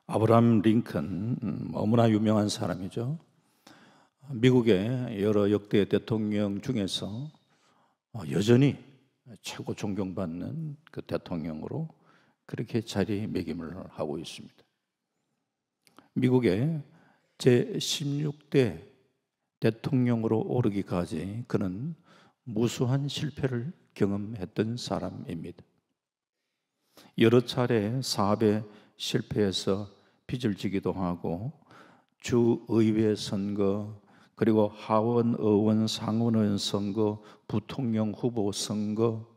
아브라함 링컨, 너무나 유명한 사람이죠. 미국의 여러 역대 대통령 중에서 여전히 최고 존경받는 그 대통령으로 그렇게 자리매김을 하고 있습니다. 미국의 제16대 대통령으로 오르기까지 그는 무수한 실패를 경험했던 사람입니다. 여러 차례 사업에 실패해서 빚을 지기도 하고 주의회 선거, 그리고 하원 의원, 상원의원 선거, 부통령 후보 선거,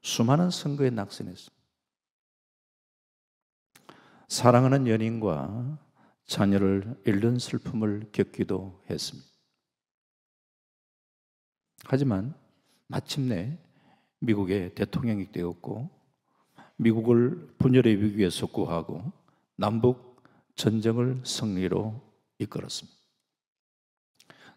수많은 선거에 낙선했습니다. 사랑하는 연인과 자녀를 잃는 슬픔을 겪기도 했습니다. 하지만 마침내 미국의 대통령이 되었고 미국을 분열의 위기에서 구하고 남북 전쟁을 승리로 이끌었습니다.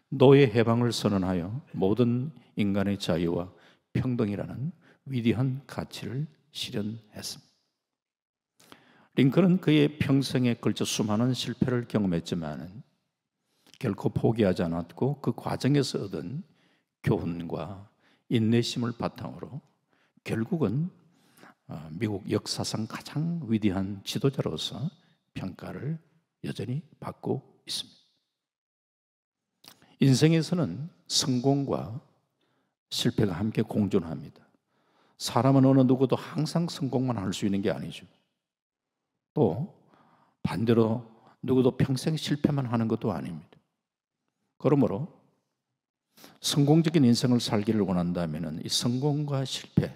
노예 해방을 선언하여 모든 인간의 자유와 평등이라는 위대한 가치를 실현했습니다. 링컨은 그의 평생에 걸쳐 수많은 실패를 경험했지만 결코 포기하지 않았고 그 과정에서 얻은 교훈과 인내심을 바탕으로 결국은 미국 역사상 가장 위대한 지도자로서 평가를 여전히 받고 있습니다. 인생에서는 성공과 실패가 함께 공존합니다. 사람은 어느 누구도 항상 성공만 할 수 있는 게 아니죠. 또 반대로 누구도 평생 실패만 하는 것도 아닙니다. 그러므로 성공적인 인생을 살기를 원한다면 이 성공과 실패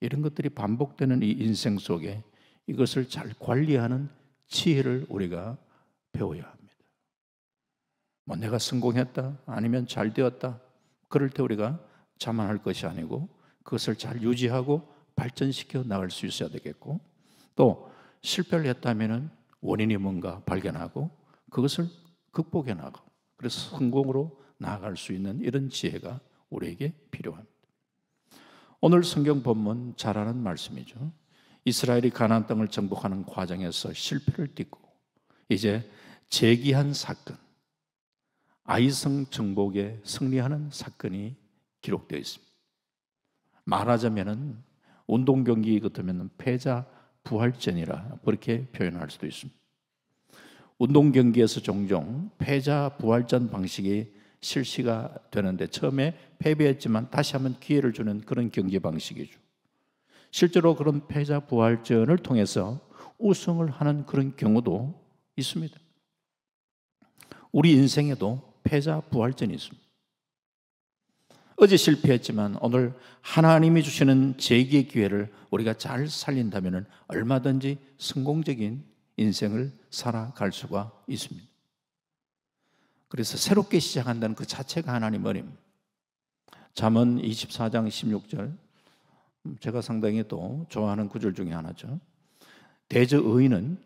이런 것들이 반복되는 이 인생 속에 이것을 잘 관리하는 지혜를 우리가 배워야 합니다. 내가 성공했다 아니면 잘 되었다 그럴 때 우리가 자만할 것이 아니고 그것을 잘 유지하고 발전시켜 나갈 수 있어야 되겠고, 또 실패를 했다면 원인이 뭔가 발견하고 그것을 극복해 나가고 그래서 성공으로 나아갈 수 있는 이런 지혜가 우리에게 필요합니다. 오늘 성경 본문 잘 아는 말씀이죠. 이스라엘이 가나안 땅을 정복하는 과정에서 실패를 딛고 이제 재기한 사건, 아이성 정복에 승리하는 사건이 기록되어 있습니다. 말하자면 운동 경기 같으면 패자 부활전이라 그렇게 표현할 수도 있습니다. 운동 경기에서 종종 패자 부활전 방식이 실시가 되는데 처음에 패배했지만 다시 한번 기회를 주는 그런 경기 방식이죠. 실제로 그런 패자 부활전을 통해서 우승을 하는 그런 경우도 있습니다. 우리 인생에도 패자 부활전이 있습니다. 어제 실패했지만 오늘 하나님이 주시는 재기의 기회를 우리가 잘 살린다면 얼마든지 성공적인 인생을 살아갈 수가 있습니다. 그래서 새롭게 시작한다는 그 자체가 하나님 은혜입니다. 잠언 24장 16절, 제가 상당히 또 좋아하는 구절 중에 하나죠. 대저 의인은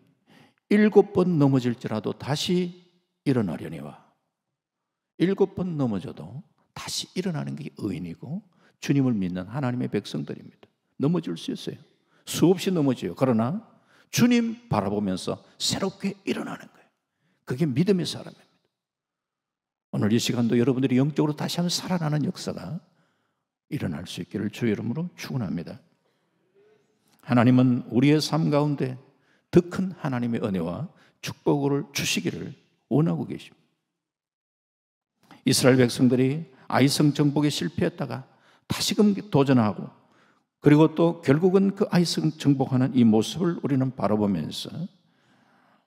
7번 넘어질지라도 다시 일어나려니와. 7번 넘어져도 다시 일어나는 게 의인이고 주님을 믿는 하나님의 백성들입니다. 넘어질 수 있어요. 수없이 넘어져요. 그러나 주님 바라보면서 새롭게 일어나는 거예요. 그게 믿음의 사람입니다. 오늘 이 시간도 여러분들이 영적으로 다시 한번 살아나는 역사가 일어날 수 있기를 주의 이름으로 축원합니다. 하나님은 우리의 삶 가운데 더 큰 하나님의 은혜와 축복을 주시기를 원하고 계십니다. 이스라엘 백성들이 아이성 정복에 실패했다가 다시금 도전하고 그리고 또 결국은 그 아이성 정복하는 이 모습을 우리는 바라보면서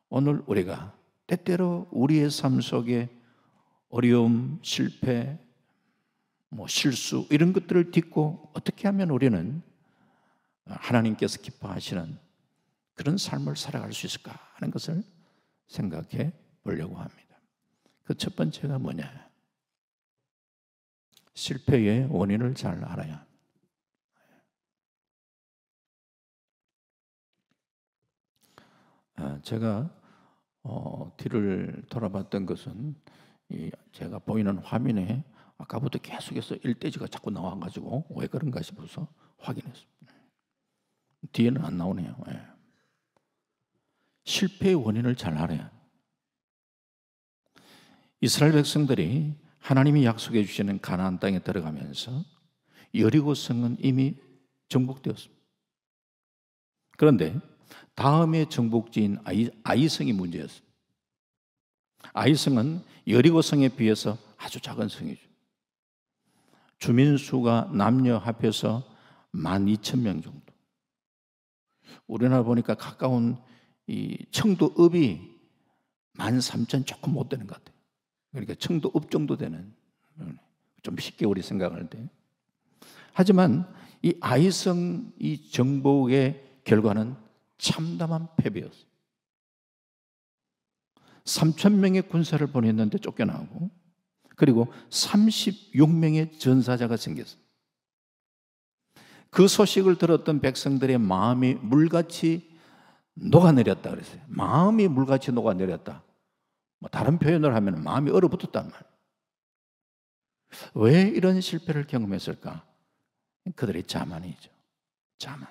오늘 우리가 때때로 우리의 삶 속에 어려움, 실패, 실수 이런 것들을 딛고 어떻게 하면 우리는 하나님께서 기뻐하시는 그런 삶을 살아갈 수 있을까 하는 것을 생각해 보려고 합니다. 그 첫 번째가 뭐냐? 실패의 원인을 잘 알아야 합니다. 제가 뒤를 돌아봤던 것은 제가 보이는 화면에 아까부터 계속해서 일대지가 자꾸 나와가지고 왜 그런가 싶어서 확인했습니다. 뒤에는 안 나오네요. 실패의 원인을 잘 알아야 합니다. 이스라엘 백성들이 하나님이 약속해 주시는 가나안 땅에 들어가면서 여리고성은 이미 정복되었습니다. 그런데 다음에 정복지인 아이성이 문제였습니다. 아이성은 여리고성에 비해서 아주 작은 성이죠. 주민수가 남녀 합해서 12,000명 정도. 우리나라 보니까 가까운 이 청도읍이 13,000 조금 못 되는 것 같아요. 그러니까 청도읍 정도 되는, 좀 쉽게 우리 생각할 때. 하지만 이 아이성 이 정복의 결과는 참담한 패배였어요. 3,000명의 군사를 보냈는데 쫓겨나고, 그리고 36명의 전사자가 생겼어요. 그 소식을 들었던 백성들의 마음이 물같이 녹아내렸다 그랬어요. 마음이 물같이 녹아내렸다. 뭐 다른 표현을 하면 마음이 얼어붙었단 말이에요. 왜 이런 실패를 경험했을까? 그들의 자만이죠. 자만.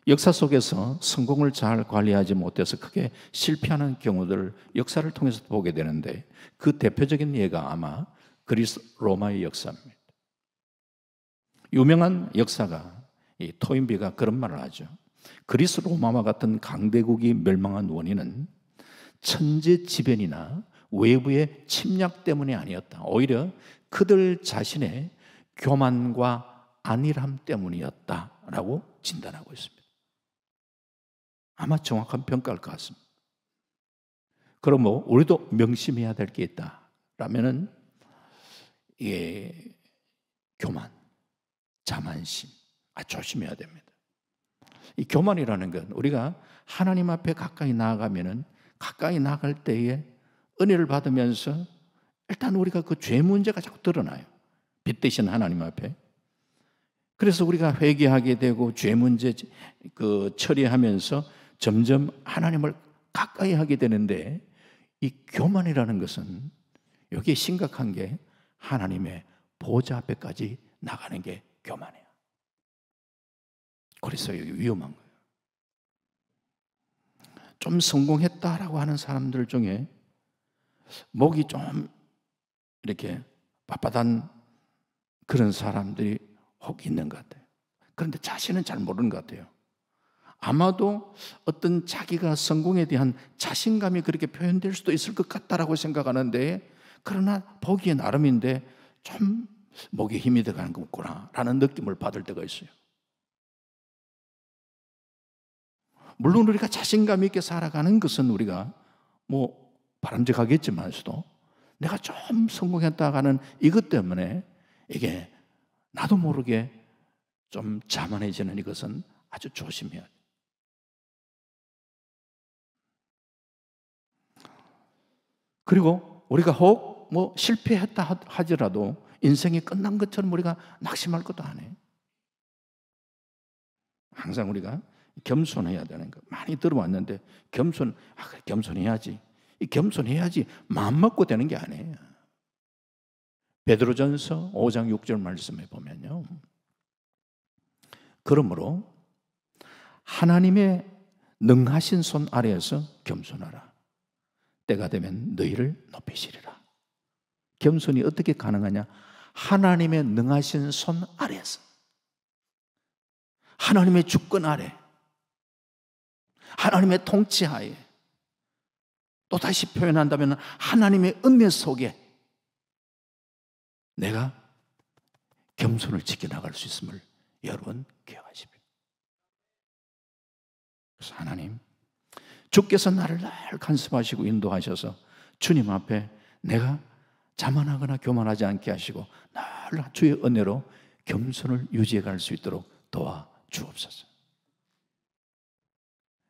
역사 속에서 성공을 잘 관리하지 못해서 크게 실패하는 경우들을 역사를 통해서 보게 되는데, 그 대표적인 예가 아마 그리스 로마의 역사입니다. 유명한 역사가 이 토인비가 그런 말을 하죠. 그리스 로마와 같은 강대국이 멸망한 원인은 천재지변이나 외부의 침략 때문이 아니었다. 오히려 그들 자신의 교만과 안일함 때문이었다라고 진단하고 있습니다. 아마 정확한 평가일 것 같습니다. 그럼 뭐 우리도 명심해야 될 게 있다라면은 이게 교만, 자만심, 조심해야 됩니다. 이 교만이라는 건 우리가 하나님 앞에 가까이 나아가면은 가까이 나갈 때에 은혜를 받으면서 일단 우리가 그 죄 문제가 자꾸 드러나요. 빛 대신 하나님 앞에. 그래서 우리가 회개하게 되고 죄 문제 처리하면서 점점 하나님을 가까이 하게 되는데, 이 교만이라는 것은 여기에 심각한 게 하나님의 보좌 앞에까지 나가는 게 교만이에요. 그래서 여기 위험한 거예요. 좀 성공했다라고 하는 사람들 중에 목이 좀 이렇게 빳빳한 그런 사람들이 혹 있는 것 같아요. 그런데 자신은 잘 모르는 것 같아요. 아마도 어떤 자기가 성공에 대한 자신감이 그렇게 표현될 수도 있을 것 같다라고 생각하는데, 그러나 보기에 나름인데 좀 목에 힘이 들어가는 거 없구나 라는 느낌을 받을 때가 있어요. 물론 우리가 자신감 있게 살아가는 것은 우리가 뭐 바람직하겠지만서도, 내가 좀 성공했다 하는 이것 때문에 이게 나도 모르게 좀 자만해지는 이것은 아주 조심해야 돼요. 그리고 우리가 혹 뭐 실패했다 하더라도 인생이 끝난 것처럼 우리가 낙심할 것도 아니에요. 항상 우리가 겸손해야 되는 거 많이 들어왔는데, 겸손해야지. 이 겸손해야지 마음 먹고 되는 게 아니에요. 베드로전서 5장 6절 말씀에 보면요, 그러므로 하나님의 능하신 손 아래에서 겸손하라. 때가 되면 너희를 높이시리라. 겸손이 어떻게 가능하냐? 하나님의 능하신 손 아래에서, 하나님의 주권 아래, 하나님의 통치하에, 또 다시 표현한다면 하나님의 은혜 속에 내가 겸손을 지켜나갈 수 있음을 여러분 기억하십시오. 그래서 하나님, 주께서 나를 늘 간섭하시고 인도하셔서 주님 앞에 내가 자만하거나 교만하지 않게 하시고 늘 주의 은혜로 겸손을 유지해 갈 수 있도록 도와주옵소서.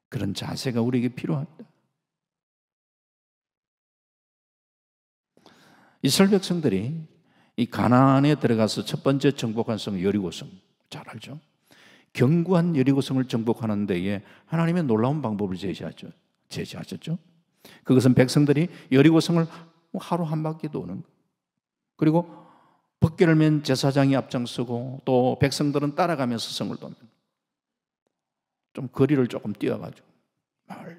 그런 자세가 우리에게 필요합니다. 이스라엘 백성들이 이 가나안에 들어가서 첫 번째 정복한 성 여리고성, 잘 알죠? 견고한 여리고성을 정복하는 데에 하나님의 놀라운 방법을 제시하셨죠. 그것은 백성들이 여리고성을 하루 한 바퀴 도는 거. 그리고 벗개를 맨 제사장이 앞장서고 또 백성들은 따라가면서 성을 돕는, 좀 거리를 조금 뛰어가지고 멀리.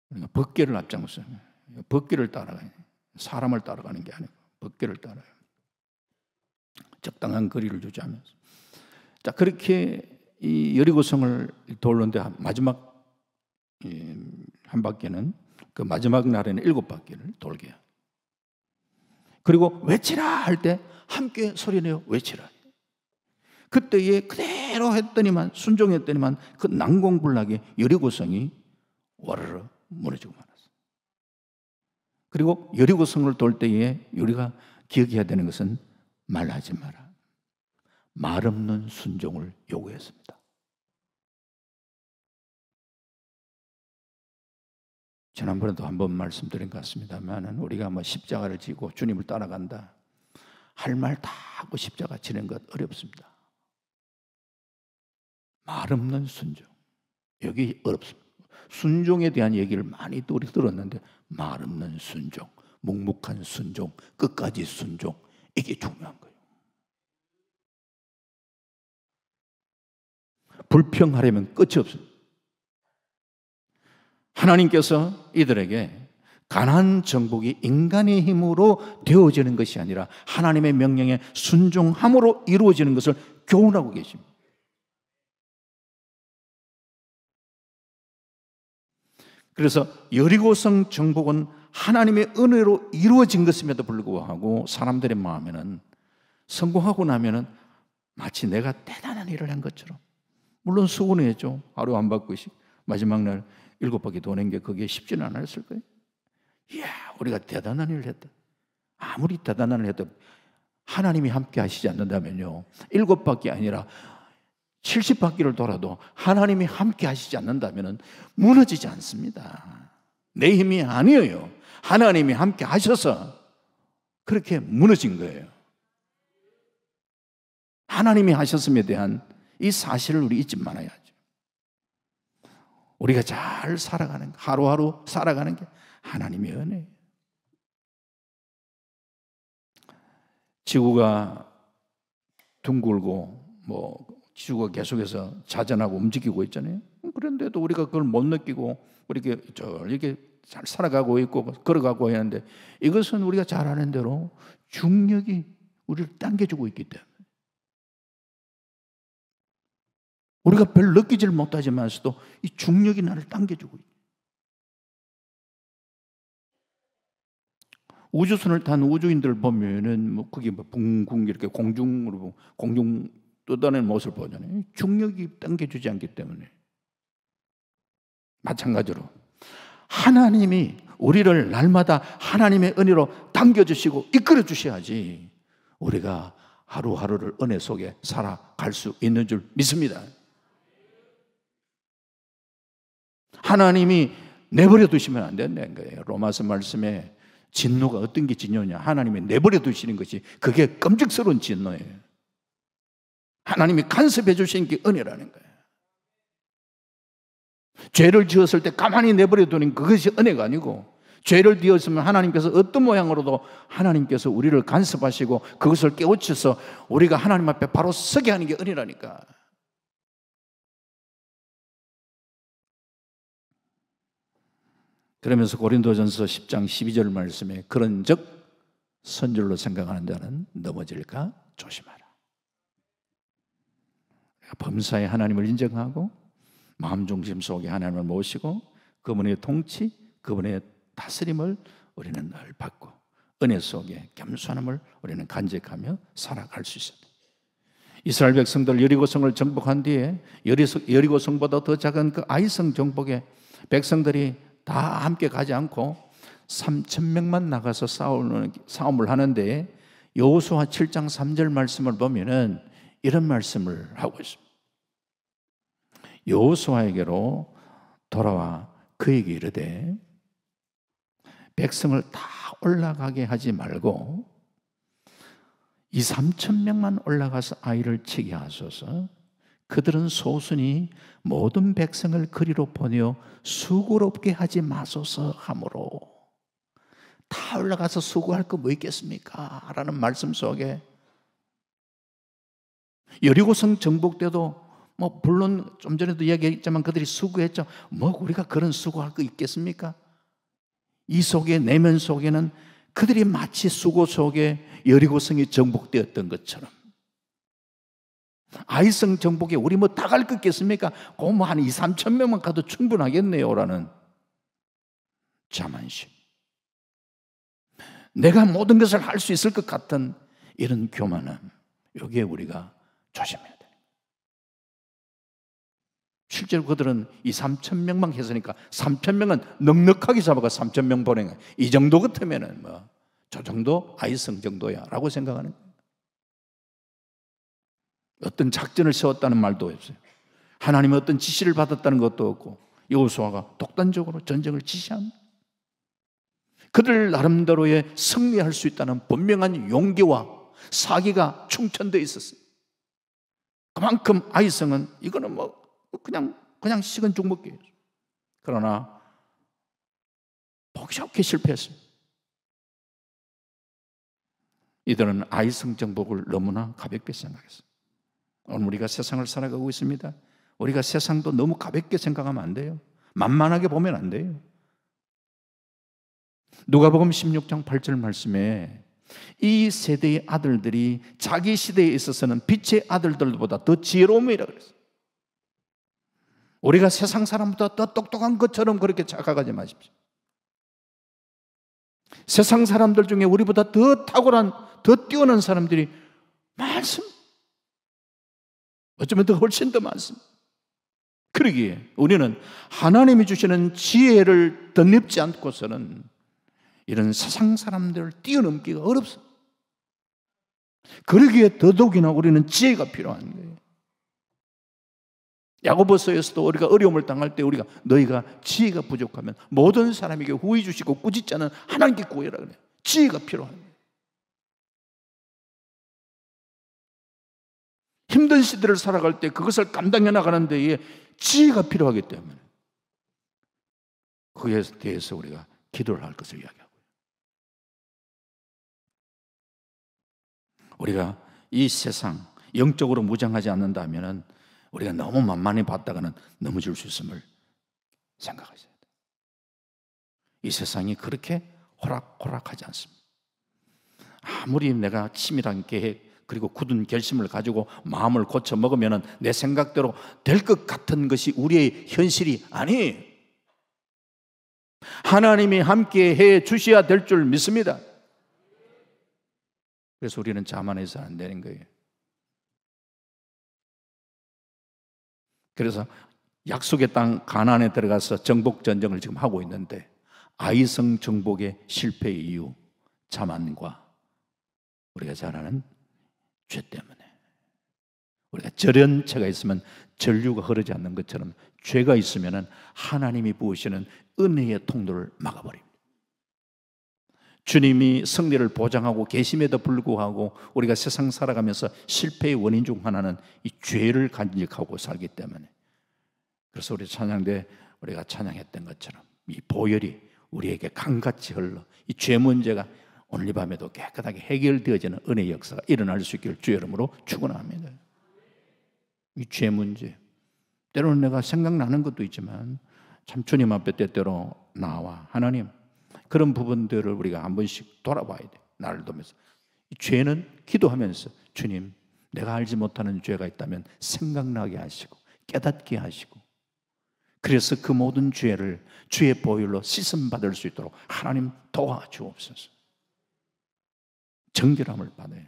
그러니까 법궤를 앞장서요. 법궤를 따라가요. 사람을 따라가는 게 아니고 법궤를 따라요. 적당한 거리를 유지하면서. 자, 그렇게 이 여리고성을 돌는데 마지막 한 바퀴는 그 마지막 날에는 7바퀴를 돌게 해요. 그리고 외치라 할 때 함께 소리내어 외치라. 그때에 그대로 했더니만, 순종했더니만 그 난공불락의 여리고성이 와르르 무너지고 말았어요. 그리고 여리고성을 돌 때에 우리가 기억해야 되는 것은 말하지 마라. 말 없는 순종을 요구했습니다. 지난번에도 한번 말씀드린 것 같습니다만, 우리가 뭐 십자가를 지고 주님을 따라간다, 할 말 다 하고 십자가 지는 것 어렵습니다. 말 없는 순종, 여기 어렵습니다. 순종에 대한 얘기를 많이 우리 들었는데, 말 없는 순종, 묵묵한 순종, 끝까지 순종, 이게 중요한 거예요. 불평하려면 끝이 없습니다. 하나님께서 이들에게 가나안 정복이 인간의 힘으로 되어지는 것이 아니라 하나님의 명령에 순종함으로 이루어지는 것을 교훈하고 계십니다. 그래서 여리고성 정복은 하나님의 은혜로 이루어진 것임에도 불구하고 사람들의 마음에는 성공하고 나면은 마치 내가 대단한 일을 한 것처럼, 물론 수고했죠. 하루 한 바퀴씩 마지막 날 7바퀴 도는 게 그게 쉽지는 않았을 거예요. 이야, 우리가 대단한 일을 했다. 아무리 대단한 일을 해도 하나님이 함께 하시지 않는다면요, 7바퀴 아니라 70바퀴를 돌아도 하나님이 함께 하시지 않는다면 무너지지 않습니다. 내 힘이 아니에요. 하나님이 함께 하셔서 그렇게 무너진 거예요. 하나님이 하셨음에 대한 이 사실을 우리 잊지 말아야죠. 우리가 잘 살아가는, 하루하루 살아가는 게 하나님의 은혜예요. 지구가 둥글고 지구가 계속해서 자전하고 움직이고 있잖아요. 그런데도 우리가 그걸 못 느끼고 이렇게 잘 살아가고 있고 걸어가고 있는데, 이것은 우리가 잘 아는 대로 중력이 우리를 당겨주고 있기 때문에 우리가 별 느끼지를 못하지만서도 이 중력이 나를 당겨주고 있어요. 우주선을 탄 우주인들 보면은 그게 붕붕 이렇게 공중 떠다니는 모습을 보잖아요. 중력이 당겨주지 않기 때문에. 마찬가지로 하나님이 우리를 날마다 하나님의 은혜로 당겨주시고 이끌어 주셔야지 우리가 하루하루를 은혜 속에 살아갈 수 있는 줄 믿습니다. 하나님이 내버려 두시면 안 된다는 거예요. 로마서 말씀에 진노가 어떤 게 진노냐, 하나님이 내버려 두시는 것이 그게 끔찍스러운 진노예요. 하나님이 간섭해 주시는 게 은혜라는 거예요. 죄를 지었을 때 가만히 내버려 두는 그것이 은혜가 아니고, 죄를 지었으면 하나님께서 어떤 모양으로도 하나님께서 우리를 간섭하시고 그것을 깨우쳐서 우리가 하나님 앞에 바로 서게 하는 게 은혜라니까. 그러면서 고린도전서 10장 12절 말씀에 그런즉 선줄로 생각하는 자는 넘어질까 조심하라. 범사에 하나님을 인정하고 마음 중심 속에 하나님을 모시고 그분의 통치, 그분의 다스림을 우리는 늘 받고 은혜 속에 겸손함을 우리는 간직하며 살아갈 수 있습니다. 이스라엘 백성들 여리고성을 정복한 뒤에 여리고성보다 더 작은 그 아이성 정복에 백성들이 다 함께 가지 않고 3,000명만 나가서 싸움을 하는데, 여호수아 7장 3절 말씀을 보면은 이런 말씀을 하고 있습니다. 여호수아에게로 돌아와 그에게 이르되 백성을 다 올라가게 하지 말고 2,000~3,000명만 올라가서 아이를 치게 하소서. 그들은 소순이 모든 백성을 그리로 보내어 수고롭게 하지 마소서 하므로. 다 올라가서 수고할 거 뭐 있겠습니까? 라는 말씀 속에 여리고성 정복 때도 뭐 물론 좀 전에도 이야기했지만 그들이 수고했죠. 뭐 우리가 그런 수고할 거 있겠습니까? 이 속에, 내면 속에는 그들이 마치 수고 속에 여리고성이 정복되었던 것처럼, 아이성 정복에 우리 뭐 다 갈 거 있겠습니까? 그 뭐 한 2, 3천 명만 가도 충분하겠네요 라는 자만심, 내가 모든 것을 할 수 있을 것 같은 이런 교만함, 여기에 우리가 조심해야 돼요. 실제로 그들은 2, 3천 명만 했으니까 3천 명은 넉넉하게 잡아가 3천 명 보낸 거예요. 이 정도 같으면은 뭐 저 정도 아이성 정도야 라고 생각하는 거예요. 어떤 작전을 세웠다는 말도 없어요. 하나님의 어떤 지시를 받았다는 것도 없고 여호수아가 독단적으로 전쟁을 지시합니다. 그들 나름대로의 승리할 수 있다는 분명한 용기와 사기가 충천되어 있었어요. 그만큼 아이성은 이거는 뭐 그냥 식은 죽 먹기예요. 그러나 보기 좋게 실패했습니다. 이들은 아이성 정복을 너무나 가볍게 생각했어요. 오늘 우리가 세상을 살아가고 있습니다. 우리가 세상도 너무 가볍게 생각하면 안 돼요. 만만하게 보면 안 돼요. 누가복음 16장 8절 말씀에 이 세대의 아들들이 자기 시대에 있어서는 빛의 아들들보다 더 지혜로움이라고 그랬어요. 우리가 세상 사람보다 더 똑똑한 것처럼 그렇게 착각하지 마십시오. 세상 사람들 중에 우리보다 더 탁월한, 더 뛰어난 사람들이 많습니다. 어쩌면 더 훨씬 더 많습니다. 그러기에 우리는 하나님이 주시는 지혜를 덧입지 않고서는 이런 세상 사람들을 뛰어넘기가 어렵습니다. 그러기에 더더욱이나 우리는 지혜가 필요한 거예요. 야고보서에서도 우리가 어려움을 당할 때 우리가 너희가 지혜가 부족하면 모든 사람에게 후히 주시고 꾸짖지 않은 하나님께 구해라 그래요. 지혜가 필요한 거예요. 힘든 시대를 살아갈 때 그것을 감당해 나가는 데에 지혜가 필요하기 때문에 그에 대해서 우리가 기도를 할 것을 이야기하고요. 우리가 이 세상 영적으로 무장하지 않는다면 우리가 너무 만만히 봤다가는 넘어질 수 있음을 생각하셔야 돼요. 이 세상이 그렇게 호락호락하지 않습니다. 아무리 내가 치밀한 계획 그리고 굳은 결심을 가지고 마음을 고쳐 먹으면 내 생각대로 될 것 같은 것이 우리의 현실이 아니에요. 하나님이 함께 해 주셔야 될 줄 믿습니다. 그래서 우리는 자만해서 안 되는 거예요. 그래서 약속의 땅 가나안에 들어가서 정복 전쟁을 지금 하고 있는데 아이성 정복의 실패의 이유, 자만과 우리가 잘 아는 죄 때문에. 우리가 절연체가 있으면 전류가 흐르지 않는 것처럼 죄가 있으면 하나님이 부으시는 은혜의 통로를 막아버립니다. 주님이 승리를 보장하고 계심에도 불구하고 우리가 세상 살아가면서 실패의 원인 중 하나는 이 죄를 간직하고 살기 때문에. 그래서 우리 찬양대 우리가 찬양했던 것처럼 이 보혈이 우리에게 강같이 흘러 이 죄 문제가 오늘 이 밤에도 깨끗하게 해결되어지는 은혜의 역사가 일어날 수 있기를 주의 이름으로 축원합니다. 이 죄 문제, 때로는 내가 생각나는 것도 있지만 참 주님 앞에 때때로 나와 하나님 그런 부분들을 우리가 한 번씩 돌아봐야 돼. 나를 보면서 이 죄는 기도하면서 주님 내가 알지 못하는 죄가 있다면 생각나게 하시고 깨닫게 하시고 그래서 그 모든 죄를 주의 보혈로 씻음받을 수 있도록 하나님 도와주옵소서. 정결함을 받아요.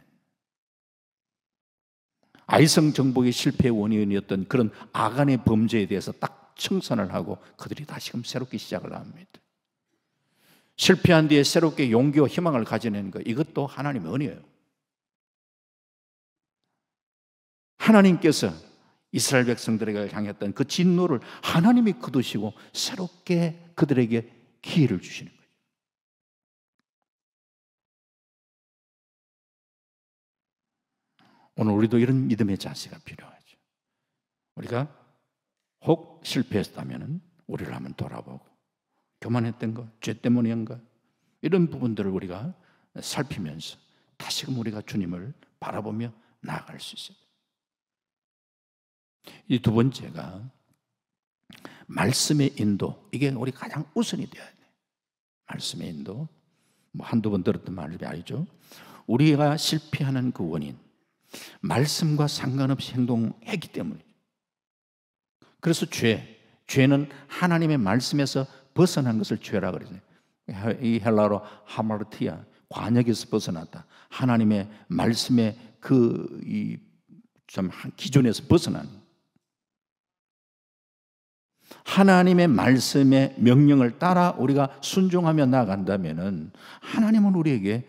아이성 정복의 실패의 원인이었던 그런 아간의 범죄에 대해서 딱 청산을 하고 그들이 다시금 새롭게 시작을 합니다. 실패한 뒤에 새롭게 용기와 희망을 가져내는 것, 이것도 하나님의 은혜예요. 하나님께서 이스라엘 백성들에게 향했던 그 진노를 하나님이 거두시고 새롭게 그들에게 기회를 주시는 거예요. 오늘 우리도 이런 믿음의 자세가 필요하죠. 우리가 혹 실패했다면 우리를 한번 돌아보고 교만했던 것, 죄 때문인가 이런 부분들을 우리가 살피면서 다시금 우리가 주님을 바라보며 나아갈 수 있어요. 이 두 번째가 말씀의 인도. 이게 우리 가장 우선이 되어야 돼. 말씀의 인도. 뭐 한두 번 들었던 말이 아니죠. 우리가 실패하는 그 원인, 말씀과 상관없이 행동했기 때문이죠. 그래서 죄는 하나님의 말씀에서 벗어난 것을 죄라 그러죠. 이 헬라어로 하마르티아, 관역에서 벗어났다. 하나님의 말씀의 참 기준에서 벗어난. 하나님의 말씀의 명령을 따라 우리가 순종하며 나아간다면은 하나님은 우리에게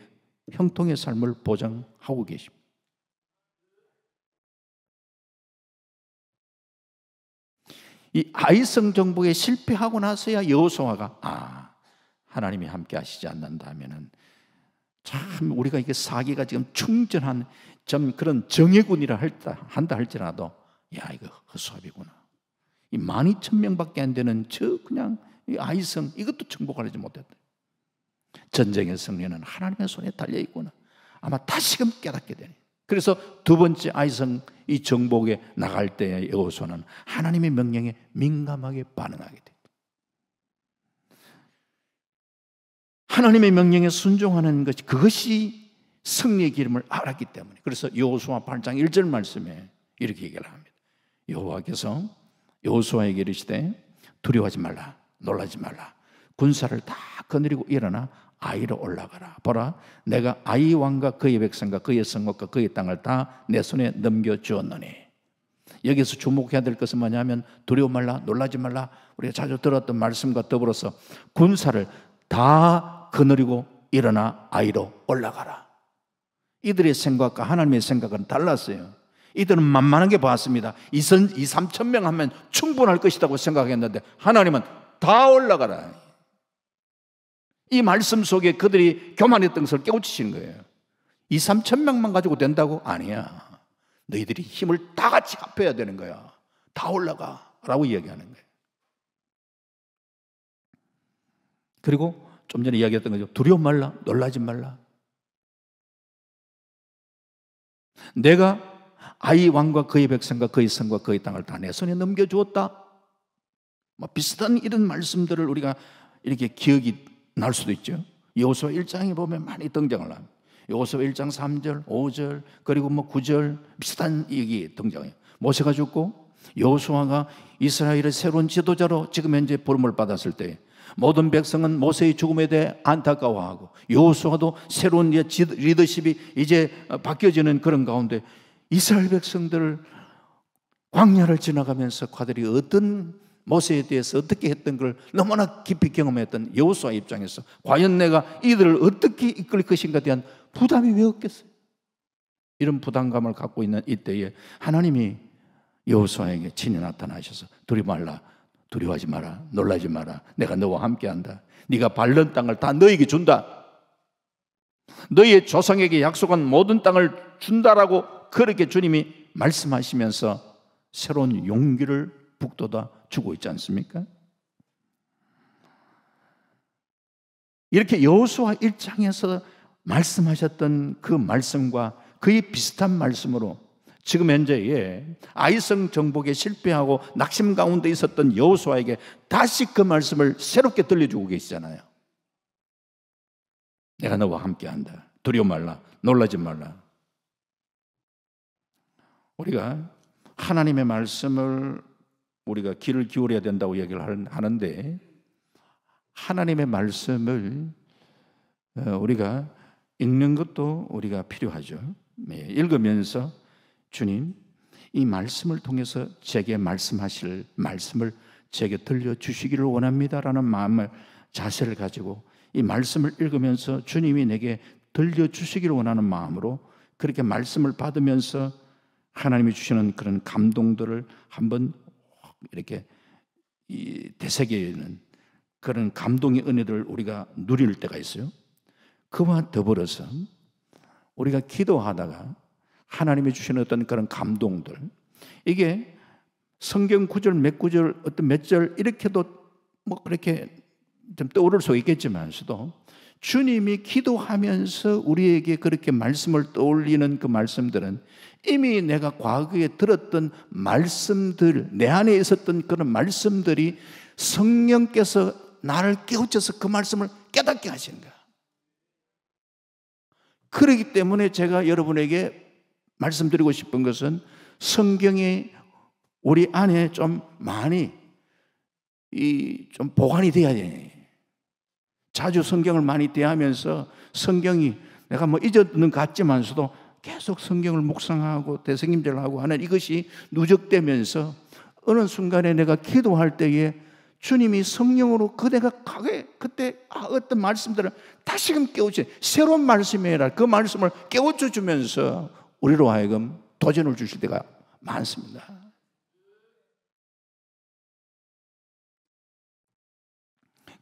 형통의 삶을 보장하고 계십니다. 이 아이성 정복에 실패하고 나서야 여호수아가 하나님이 함께 하시지 않는다 하면은 참 우리가 이게 사기가 지금 충전한 좀 그런 정예군이라 한다 할지라도 이거 허수아비구나. 이 12,000명밖에 안 되는 그냥 이 아이성 이것도 정복하지 못했다. 전쟁의 승리는 하나님의 손에 달려 있구나. 아마 다시금 깨닫게 되네. 그래서 두 번째 아이성 이 정복에 나갈 때의 여호수아는 하나님의 명령에 민감하게 반응하게 돼. 하나님의 명령에 순종하는 것이 그것이 승리의 기름을 알았기 때문에. 그래서 여호수아 8장 1절 말씀에 이렇게 얘기를 합니다. 여호와께서 여호수아에게 이르시되 두려워하지 말라, 놀라지 말라. 군사를 다 거느리고 일어나 아이로 올라가라. 보라, 내가 아이 왕과 그의 백성과 그의 성읍과 그의 땅을 다 내 손에 넘겨주었노니. 여기서 주목해야 될 것은 뭐냐면 두려워 말라, 놀라지 말라. 우리가 자주 들었던 말씀과 더불어서 군사를 다 거느리고 일어나 아이로 올라가라. 이들의 생각과 하나님의 생각은 달랐어요. 이들은 만만하게 봤습니다. 2,3,000명 하면 충분할 것이라고 생각했는데 하나님은 다 올라가라. 이 말씀 속에 그들이 교만했던 것을 깨우치시는 거예요. 2,3,000명만 가지고 된다고? 아니야. 너희들이 힘을 다 같이 합해야 되는 거야. 다 올라가 라고 이야기하는 거예요. 그리고 좀 전에 이야기했던 거죠. 두려워 말라, 놀라지 말라. 내가 아이 왕과 그의 백성과 그의 성과 그의 땅을 다 내 손에 넘겨주었다. 비슷한 이런 말씀들을 우리가 이렇게 기억이 날 수도 있죠. 여호수아 1장에 보면 많이 등장을 합니다. 여호수아 1장 3절, 5절, 그리고 9절 비슷한 얘기 등장해요. 모세가 죽고 여호수아가 이스라엘의 새로운 지도자로 지금 현재 부름을 받았을 때 모든 백성은 모세의 죽음에 대해 안타까워하고 여호수아도 새로운 리더십이 이제 바뀌어지는 그런 가운데 이스라엘 백성들 광야를 지나가면서 그들이 어떤 모세에 대해서 어떻게 했던 걸 너무나 깊이 경험했던 여호수아 입장에서 과연 내가 이들을 어떻게 이끌 것인가에 대한 부담이 왜 없겠어요? 이런 부담감을 갖고 있는 이때에 하나님이 여호수아에게 친히 나타나셔서 두려워 말라, 두려워하지 마라, 놀라지 마라. 내가 너와 함께한다. 네가 밟는 땅을 다 너에게 준다. 너희의 조상에게 약속한 모든 땅을 준다라고 그렇게 주님이 말씀하시면서 새로운 용기를 북돋아 주고 있지 않습니까? 이렇게 여호수아 1장에서 말씀하셨던 그 말씀과 거의 비슷한 말씀으로 지금 현재의 아이성 정복에 실패하고 낙심 가운데 있었던 여호수아에게 다시 그 말씀을 새롭게 들려주고 계시잖아요. 내가 너와 함께한다. 두려워 말라, 놀라지 말라. 우리가 하나님의 말씀을 우리가 귀를 기울여야 된다고 얘기를 하는데 하나님의 말씀을 우리가 읽는 것도 우리가 필요하죠. 읽으면서 주님, 이 말씀을 통해서 제게 말씀하실 말씀을 제게 들려주시기를 원합니다라는 마음을 자세를 가지고 이 말씀을 읽으면서 주님이 내게 들려주시기를 원하는 마음으로 그렇게 말씀을 받으면서 하나님이 주시는 그런 감동들을 한번 이렇게 되새기는 그런 감동의 은혜들을 우리가 누릴 때가 있어요. 그와 더불어서 우리가 기도하다가 하나님이 주시는 어떤 그런 감동들, 이게 성경 구절 몇 구절 어떤 몇 절 이렇게도 그렇게 좀 떠오를 수 있겠지만서도 주님이 기도하면서 우리에게 그렇게 말씀을 떠올리는 그 말씀들은 이미 내가 과거에 들었던 말씀들, 내 안에 있었던 그런 말씀들이 성령께서 나를 깨우쳐서 그 말씀을 깨닫게 하시는 거야. 그렇기 때문에 제가 여러분에게 말씀드리고 싶은 것은 성경이 우리 안에 좀 많이 좀 보관이 돼야 돼. 자주 성경을 많이 대하면서 성경이 내가 뭐 잊었는 것 같지만서도 계속 성경을 묵상하고 대성김절하고 하는 이것이 누적되면서 어느 순간에 내가 기도할 때에 주님이 성령으로 그대가 그때 어떤 말씀들을 다시금 깨우쳐 새로운 말씀이라 그 말씀을 깨우쳐 주면서 우리로 하여금 도전을 주실 때가 많습니다.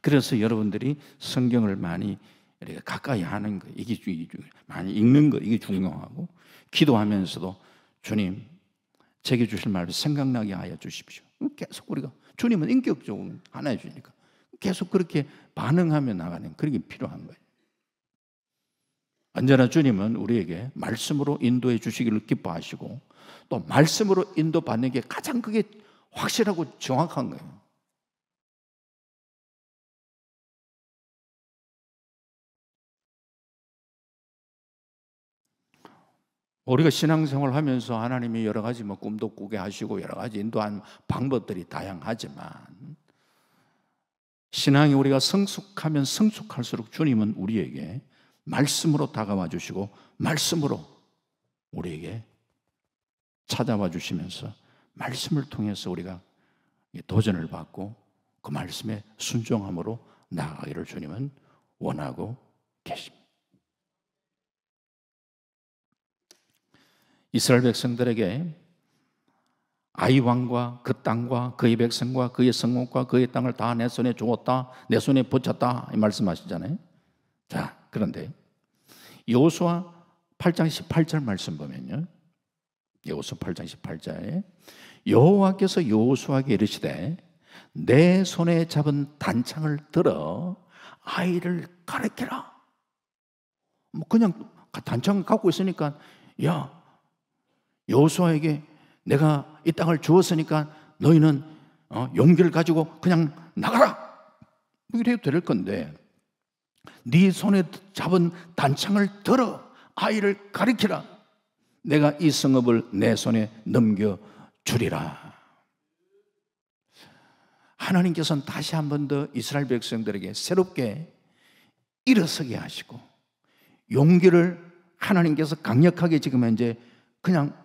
그래서 여러분들이 성경을 많이 이렇게 가까이 하는 거, 이게 많이 읽는 거, 이게 중요하고, 기도하면서도 주님, 제게 주실 말을 생각나게 하여 주십시오. 계속 우리가, 주님은 인격적으로 하나 해주니까 계속 그렇게 반응하며 나가는 그런 게 필요한 거예요. 언제나 주님은 우리에게 말씀으로 인도해 주시기를 기뻐하시고, 또 말씀으로 인도받는 게 가장 그게 확실하고 정확한 거예요. 우리가 신앙생활을 하면서 하나님이 여러 가지 꿈도 꾸게 하시고 여러 가지 인도한 방법들이 다양하지만, 신앙이 우리가 성숙하면 성숙할수록 주님은 우리에게 말씀으로 다가와 주시고 말씀으로 우리에게 찾아와 주시면서 말씀을 통해서 우리가 도전을 받고 그 말씀에 순종함으로 나아가기를 주님은 원하고 계십니다. 이스라엘 백성들에게 아이 왕과 그 땅과 그의 백성과 그의 성읍과 그의 땅을 다 내 손에 주었다, 내 손에 붙였다, 이 말씀하시잖아요. 자, 그런데 여호수아 8장 18절 말씀 보면요, 여호수아 8장 18절에 여호와께서 여호수아에게 이르시되 내 손에 잡은 단창을 들어 아이를 가르쳐라. 그냥 단창을 갖고 있으니까, 야, 여호수아에게 내가 이 땅을 주었으니까 너희는 용기를 가지고 그냥 나가라, 이래도 될 건데, 네 손에 잡은 단창을 들어 아이를 가리키라. 내가 이 성읍을 내 손에 넘겨주리라. 하나님께서는 다시 한 번 더 이스라엘 백성들에게 새롭게 일어서게 하시고, 용기를 하나님께서 강력하게 지금 현재 그냥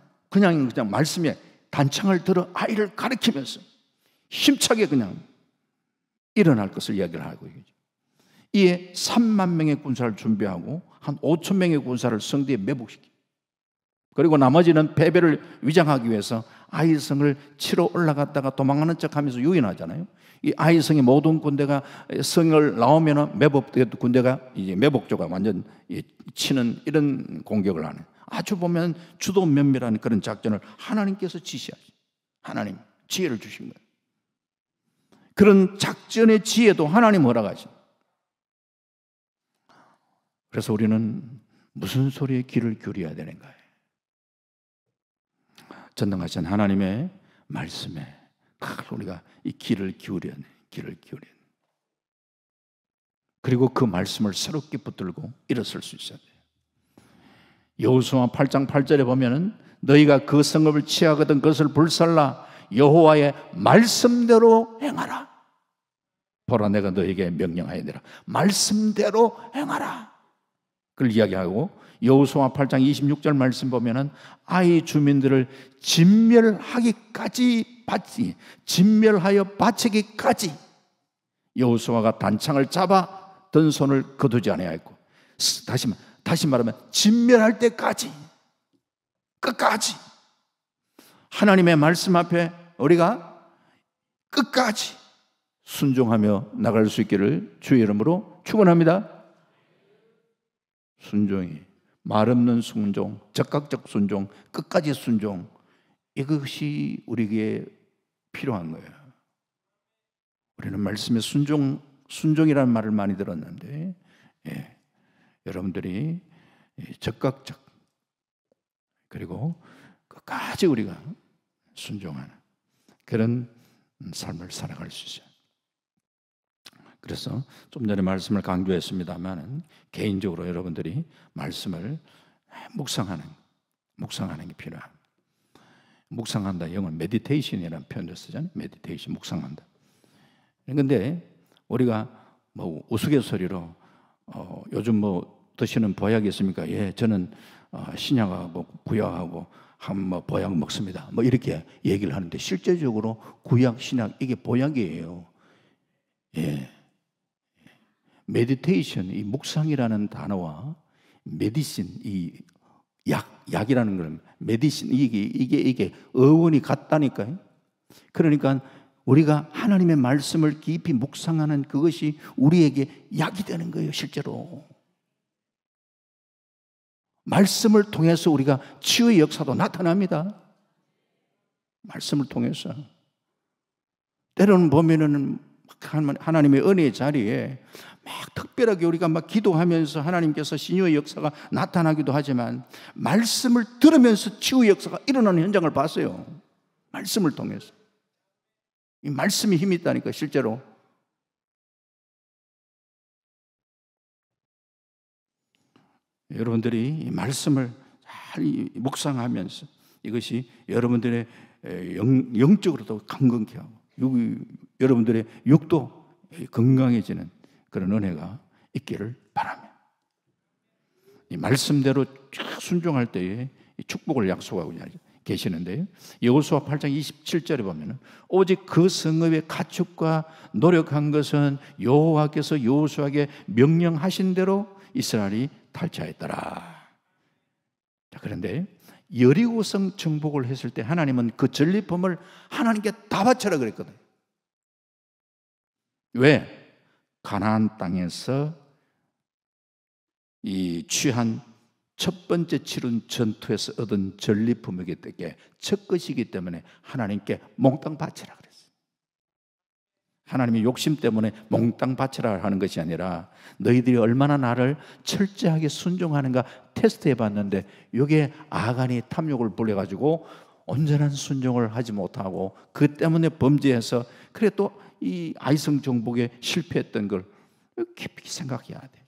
말씀에 단창을 들어 아이를 가리키면서 힘차게 그냥 일어날 것을 이야기를 하고 있죠. 이에 3만 명의 군사를 준비하고 한 5천 명의 군사를 성대에 매복시키고, 그리고 나머지는 패배를 위장하기 위해서 아이성을 치러 올라갔다가 도망가는 척하면서 유인하잖아요. 이 아이성의 모든 군대가 성을 나오면 군대가 이제 매복조가 완전 치는 이런 공격을 하는, 아주 보면 주도 면밀한 그런 작전을 하나님께서 지시하시죠. 하나님 지혜를 주신 거예요. 그런 작전의 지혜도 하나님 허락하십니다. 그래서 우리는 무슨 소리에 귀를 기울여야 되는가요? 전능하신 하나님의 말씀에 우리가 이 귀를 기울여야 돼. 그리고 그 말씀을 새롭게 붙들고 일어설 수 있어야 돼요. 여호수아 8장 8절에 보면은 너희가 그 성읍을 취하거든 그것을 불살라 여호와의 말씀대로 행하라. 보라, 내가 너희에게 명령하였느니라. 말씀대로 행하라. 그걸 이야기하고, 여호수아 8장 26절 말씀 보면은 아이 주민들을 진멸하여 바치기까지 여호수아가 단창을 잡아 든 손을 거두지 아니하였고, 다시 말하면 진멸할 때까지, 끝까지 하나님의 말씀 앞에 우리가 끝까지 순종하며 나갈 수 있기를 주의 이름으로 축원합니다. 순종이, 말 없는 순종, 적극적 순종, 끝까지 순종, 이것이 우리에게 필요한 거예요. 우리는 말씀에 순종이라는 말을 많이 들었는데, 예, 여러분들이 적극적 그리고 끝까지 우리가 순종하는 그런 삶을 살아갈 수 있어요. 그래서 좀 전에 말씀을 강조했습니다만 개인적으로 여러분들이 말씀을 묵상하는 게 필요합니다. 묵상한다, 영어는 메디테이션이라는 표현도 쓰잖아요. 메디테이션, 묵상한다. 그런데 우리가 뭐 우스갯소리로 요즘 뭐 드시는 보약이 있습니까? 예, 저는 신약하고 구약하고 뭐 보약 먹습니다. 뭐 이렇게 얘기를 하는데 실제적으로 구약, 신약 이게 보약이에요. 예. 메디테이션, 이 묵상이라는 단어와 메디신, 이 약이라는 걸 메디신, 이게 어원이 같다니까요. 그러니까 우리가 하나님의 말씀을 깊이 묵상하는 그것이 우리에게 약이 되는 거예요, 실제로. 말씀을 통해서 우리가 치유의 역사도 나타납니다. 말씀을 통해서. 때로는 보면은 하나님의 은혜의 자리에 막 특별하게 우리가 막 기도하면서 하나님께서 신유의 역사가 나타나기도 하지만 말씀을 들으면서 치유의 역사가 일어나는 현장을 봤어요. 말씀을 통해서. 이 말씀이 힘이 있다니까, 실제로. 여러분들이 이 말씀을 잘 묵상하면서 이것이 여러분들의 영적으로도 강건케 하고 여러분들의 육도 건강해지는 그런 은혜가 있기를 바랍니다. 이 말씀대로 순종할 때에 축복을 약속하고 계시는데요. 여호수아 8장 27절에 보면 오직 그 성읍의 가축과 노력한 것은 여호와께서 여호수아에게 명령하신 대로 이스라엘이 탈취하였더라. 그런데 여리고성 정복을 했을 때 하나님은 그 전리품을 하나님께 다 바쳐라 그랬거든요. 왜? 가나안 땅에서 이 취한 첫 번째 치른 전투에서 얻은 전리품이기 때문에 첫 것이기 때문에 하나님께 몽땅 바치라 그랬어요. 하나님의 욕심 때문에 몽땅 바치라 하는 것이 아니라 너희들이 얼마나 나를 철저하게 순종하는가 테스트해 봤는데 이게 아간이 탐욕을 불려가지고 온전한 순종을 하지 못하고 그 때문에 범죄해서 그래 또 이 아이성 정복에 실패했던 걸 깊이 생각해야 돼.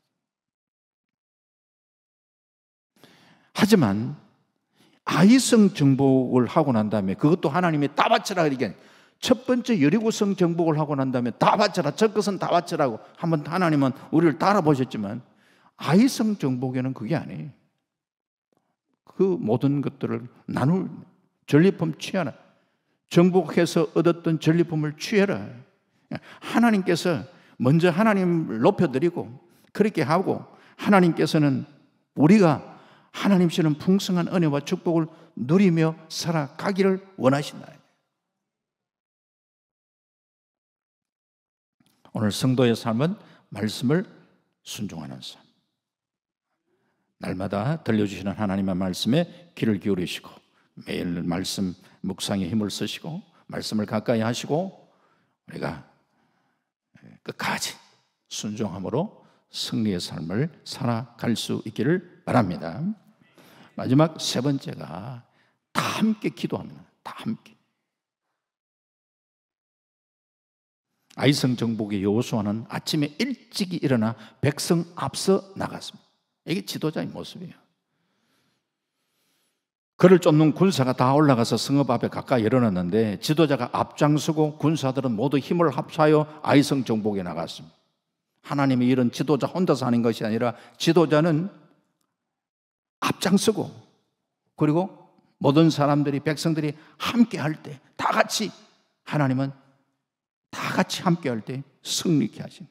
하지만 아이성 정복을 하고 난 다음에 그것도 하나님이 다 바쳐라 이게 첫 번째 여리고성 정복을 하고 난 다음에 다 바쳐라 첫 것은 다 바쳐라고 한번 하나님은 우리를 따라보셨지만 아이성 정복에는 그게 아니에요. 그 모든 것들을 나눌 전리품 취하라. 정복해서 얻었던 전리품을 취해라. 하나님께서 먼저 하나님을 높여드리고 그렇게 하고 하나님께서는 우리가 하나님처럼 풍성한 은혜와 축복을 누리며 살아가기를 원하신다. 오늘 성도의 삶은 말씀을 순종하는 삶. 날마다 들려주시는 하나님의 말씀에 귀를 기울이시고 매일 말씀 묵상에 힘을 쓰시고 말씀을 가까이 하시고 우리가 끝까지 순종함으로 승리의 삶을 살아갈 수 있기를 바랍니다. 마지막 세 번째가 다 함께 기도합니다. 다 함께. 아이성 정복의 여호수아는 아침에 일찍이 일어나 백성 앞서 나갔습니다. 이게 지도자의 모습이에요. 그를 쫓는 군사가 다 올라가서 성읍 앞에 가까이 일어났는데 지도자가 앞장서고 군사들은 모두 힘을 합사하여 아이성 정복에 나갔습니다. 하나님이 이런 지도자 혼자서 하는 것이 아니라 지도자는 앞장서고 그리고 모든 사람들이 백성들이 함께 할 때 다 같이 하나님은 다 같이 함께 할 때 승리케 하시는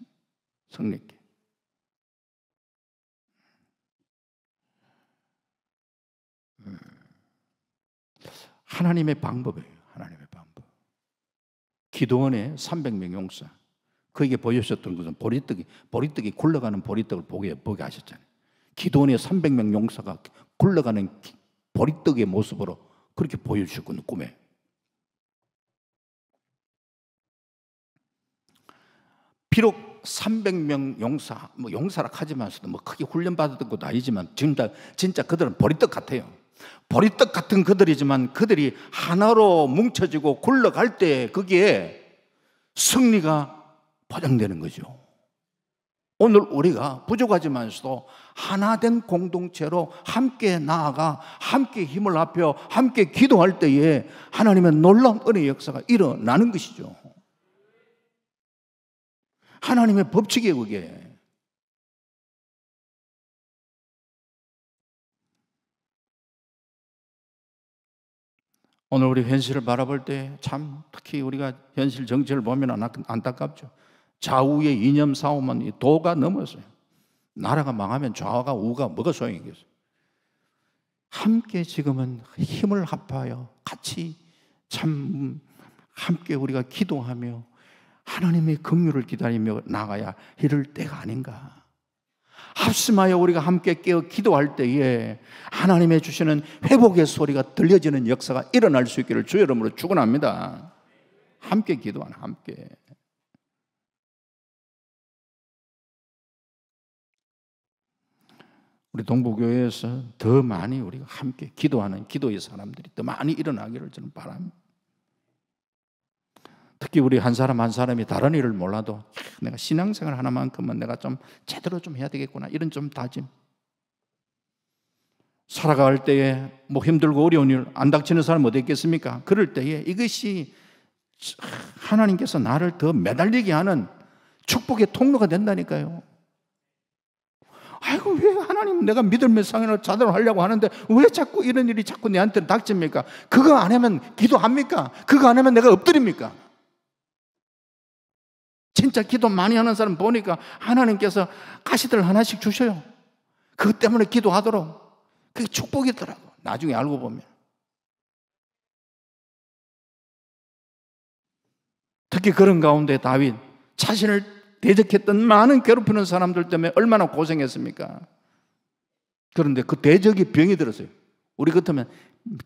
승리케. 하나님의 방법이에요. 하나님의 방법. 기도원의 300명 용사. 그에게 보여주셨던 것은 보리떡이 굴러가는 보리떡을 보게 하셨잖아요. 기도원의 300명 용사가 굴러가는 보리떡의 모습으로 그렇게 보여주셨거든요. 꿈에. 비록 300명 용사, 뭐 용사라 하지만서도 뭐 크게 훈련받았던 것도 아니지만 진짜 그들은 보리떡 같아요. 보리떡 같은 그들이지만 그들이 하나로 뭉쳐지고 굴러갈 때 거기에 승리가 보장되는 거죠. 오늘 우리가 부족하지만서도 하나된 공동체로 함께 나아가 함께 힘을 합혀 함께 기도할 때에 하나님의 놀라운 은혜의 역사가 일어나는 것이죠. 하나님의 법칙이에요, 그게. 오늘 우리 현실을 바라볼 때 참 특히 우리가 현실 정치를 보면 안타깝죠. 좌우의 이념 싸움은 도가 넘었어요. 나라가 망하면 좌우가 우가 뭐가 소용이겠어요. 함께 지금은 힘을 합하여 같이 참 함께 우리가 기도하며 하나님의 긍휼을 기다리며 나가야 이럴 때가 아닌가. 합심하여 우리가 함께 깨어 기도할 때에 하나님의 주시는 회복의 소리가 들려지는 역사가 일어날 수 있기를 주의 이름으로 축원합니다. 함께 기도하는 함께. 우리 동부교회에서 더 많이 우리가 함께 기도하는 기도의 사람들이 더 많이 일어나기를 저는 바랍니다. 특히 우리 한 사람 한 사람이 다른 일을 몰라도 내가 신앙생활 하나만큼은 내가 좀 제대로 좀 해야 되겠구나 이런 좀 다짐. 살아갈 때에 뭐 힘들고 어려운 일 안 닥치는 사람 어디 있겠습니까? 그럴 때에 이것이 하나님께서 나를 더 매달리게 하는 축복의 통로가 된다니까요. 아이고 왜 하나님 내가 믿음의 상인을 자대로 하려고 하는데 왜 자꾸 이런 일이 자꾸 내한테 닥칩니까? 그거 안 하면 기도합니까? 그거 안 하면 내가 엎드립니까? 진짜 기도 많이 하는 사람 보니까 하나님께서 가시들 하나씩 주셔요. 그것 때문에 기도하도록. 그게 축복이더라고. 나중에 알고 보면. 특히 그런 가운데 다윗 자신을 대적했던 많은 괴롭히는 사람들 때문에 얼마나 고생했습니까? 그런데 그 대적이 병이 들었어요. 우리 같으면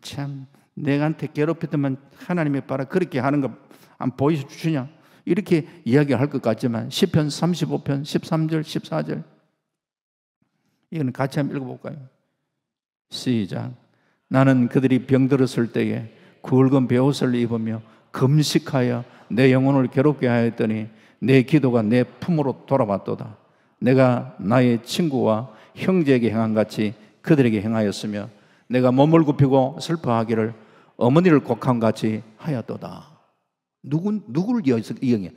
참 내가한테 괴롭히더만 하나님의 봐라 그렇게 하는 거 안 보여주시냐? 이렇게 이야기할 것 같지만 시편 35편 13절 14절 이거는 같이 한번 읽어볼까요? 시작. 나는 그들이 병들었을 때에 굵은 베옷을 입으며 금식하여 내 영혼을 괴롭게 하였더니 내 기도가 내 품으로 돌아왔도다. 내가 나의 친구와 형제에게 행한 같이 그들에게 행하였으며 내가 몸을 굽히고 슬퍼하기를 어머니를 곡한 같이 하였도다. 누구를 이야기해?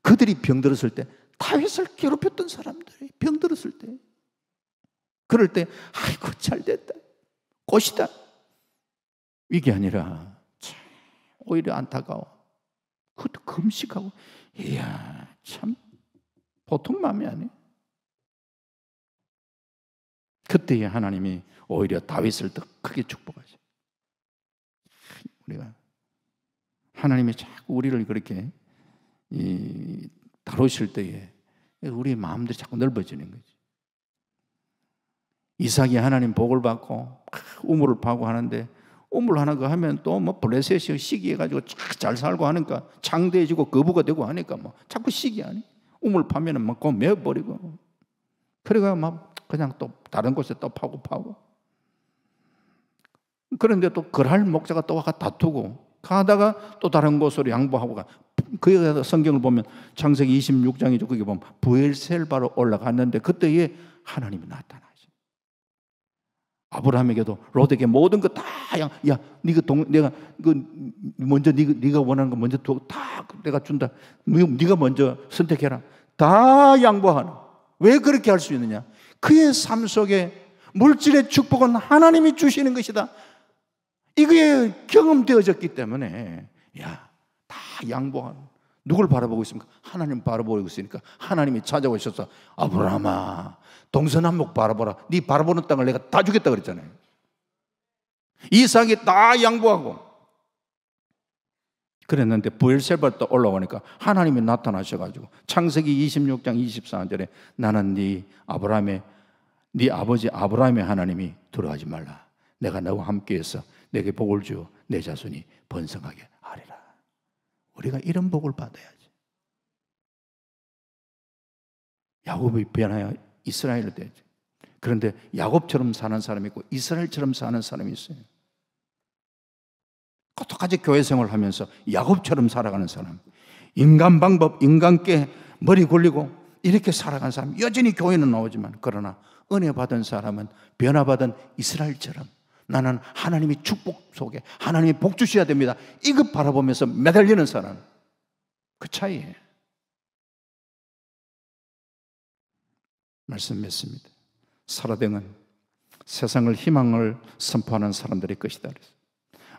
그들이 병들었을 때 다윗을 괴롭혔던 사람들이 병들었을 때 그럴 때 아이고 잘됐다 꽃이다 이게 아니라 참 오히려 안타까워. 그것도 금식하고 이야 참 보통 마음이 아니에요. 그때에 하나님이 오히려 다윗을 더 크게 축복하죠. 우리가 하나님이 자꾸 우리를 그렇게 다루실 때에 우리의 마음들이 자꾸 넓어지는 거지. 이삭이 하나님 복을 받고 우물을 파고 하는데 우물 하나 그 하면 또 뭐 블레셋이 시기해가지고 잘 살고 하니까 창대해지고 거부가 되고 하니까 뭐 자꾸 시기하니 우물 파면은 막 그거 메어버리고 그래가 막 그냥 또 다른 곳에 또 파고 그런데 또 그랄 목자가 또 와가 다투고 가다가 또 다른 곳으로 양보하고 가. 그에 성경을 보면 창세기 26장이죠. 거기 보면 브엘셀바로 올라갔는데 그때에 하나님이 나타나죠. 아브라함에게도 롯에게 모든 거 다 야 네가 내가 그 먼저 네가 원하는 거 먼저 다 내가 준다. 네가 먼저 선택해라. 다 양보하는. 왜 그렇게 할 수 있느냐? 그의 삶 속에 물질의 축복은 하나님이 주시는 것이다. 이게 경험되어졌기 때문에 다 양보하는. 누굴 바라보고 있습니까? 하나님 바라보고 있으니까 하나님이 찾아오셔서 아브라함아 동서남북 바라보라. 네 바라보는 땅을 내가 다 주겠다 그랬잖아요. 이삭이 다 양보하고 그랬는데 브엘셀바 또 올라오니까 하나님이 나타나셔가지고 창세기 26장 24절에 나는 네 아버지 아브라함의 하나님이 두려워하지 말라. 내가 너와 함께해서 내게 복을 주어 내 자손이 번성하게 하리라. 우리가 이런 복을 받아야지. 야곱이 변하여 이스라엘로 되죠. 그런데 야곱처럼 사는 사람이 있고 이스라엘처럼 사는 사람이 있어요. 똑같이 교회 생활을 하면서 야곱처럼 살아가는 사람, 인간 방법, 인간께 머리 굴리고 이렇게 살아가는 사람, 여전히 교회는 나오지만, 그러나 은혜 받은 사람은 변화받은 이스라엘처럼 나는 하나님이 축복 속에 하나님이 복 주셔야 됩니다, 이것 바라보면서 매달리는 사람, 그 차이예요. 말씀 맺습니다. 사라댕은 세상을 희망을 선포하는 사람들의 것이다.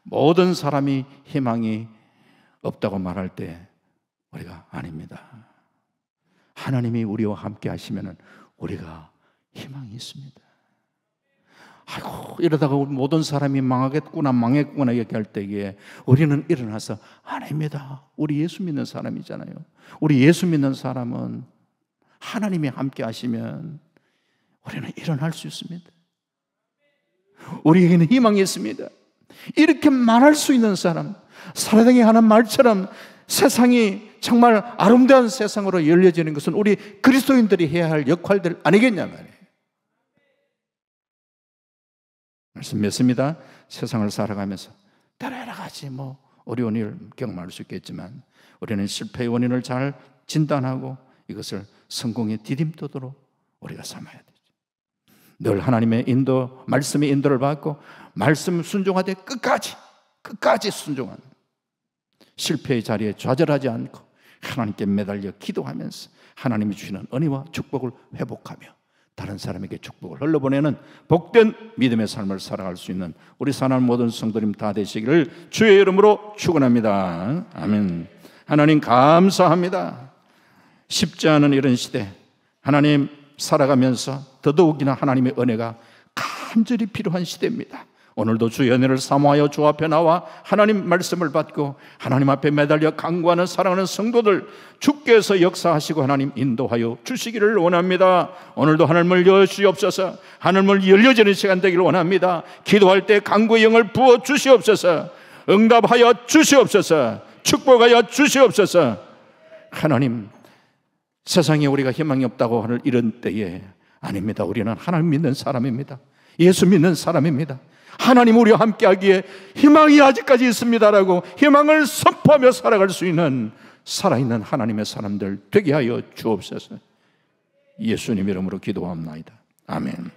모든 사람이 희망이 없다고 말할 때 우리가 아닙니다. 하나님이 우리와 함께 하시면 우리가 희망이 있습니다. 아이고, 이러다가 모든 사람이 망했구나 얘기할 때에 우리는 일어나서 아닙니다, 우리 예수 믿는 사람이잖아요. 우리 예수 믿는 사람은 하나님이 함께 하시면 우리는 일어날 수 있습니다. 우리에게는 희망이 있습니다. 이렇게 말할 수 있는 사람, 사라댕이 하는 말처럼 세상이 정말 아름다운 세상으로 열려지는 것은 우리 그리스도인들이 해야 할 역할들 아니겠냐 말이에요. 말씀 맺습니다. 세상을 살아가면서 여러 가지 어려운 일을 경험할 수 있겠지만 우리는 실패의 원인을 잘 진단하고 이것을 성공의 디딤돌로 우리가 삼아야 되죠. 늘 하나님의 인도, 말씀의 인도를 받고 말씀 순종하되 끝까지 순종하는, 실패의 자리에 좌절하지 않고 하나님께 매달려 기도하면서 하나님이 주시는 은혜와 축복을 회복하며 다른 사람에게 축복을 흘러보내는 복된 믿음의 삶을 살아갈 수 있는 우리 사랑하는 모든 성도님 다 되시기를 주의 이름으로 축원합니다. 아멘. 하나님 감사합니다. 쉽지 않은 이런 시대, 하나님 살아가면서 더더욱이나 하나님의 은혜가 간절히 필요한 시대입니다. 오늘도 주의 은혜를 사모하여 주 앞에 나와 하나님 말씀을 받고 하나님 앞에 매달려 간구하는 사랑하는 성도들, 주께서 역사하시고 하나님 인도하여 주시기를 원합니다. 오늘도 하늘문을 여시옵소서. 하늘문을 열려지는 시간 되기를 원합니다. 기도할 때 간구의 영을 부어 주시옵소서. 응답하여 주시옵소서. 축복하여 주시옵소서. 하나님, 세상에 우리가 희망이 없다고 하는 이런 때에 아닙니다. 우리는 하나님 믿는 사람입니다. 예수 믿는 사람입니다. 하나님 우리와 함께하기에 희망이 아직까지 있습니다라고 희망을 선포하며 살아갈 수 있는 살아있는 하나님의 사람들 되게 하여 주옵소서. 예수님 이름으로 기도합니다. 아멘.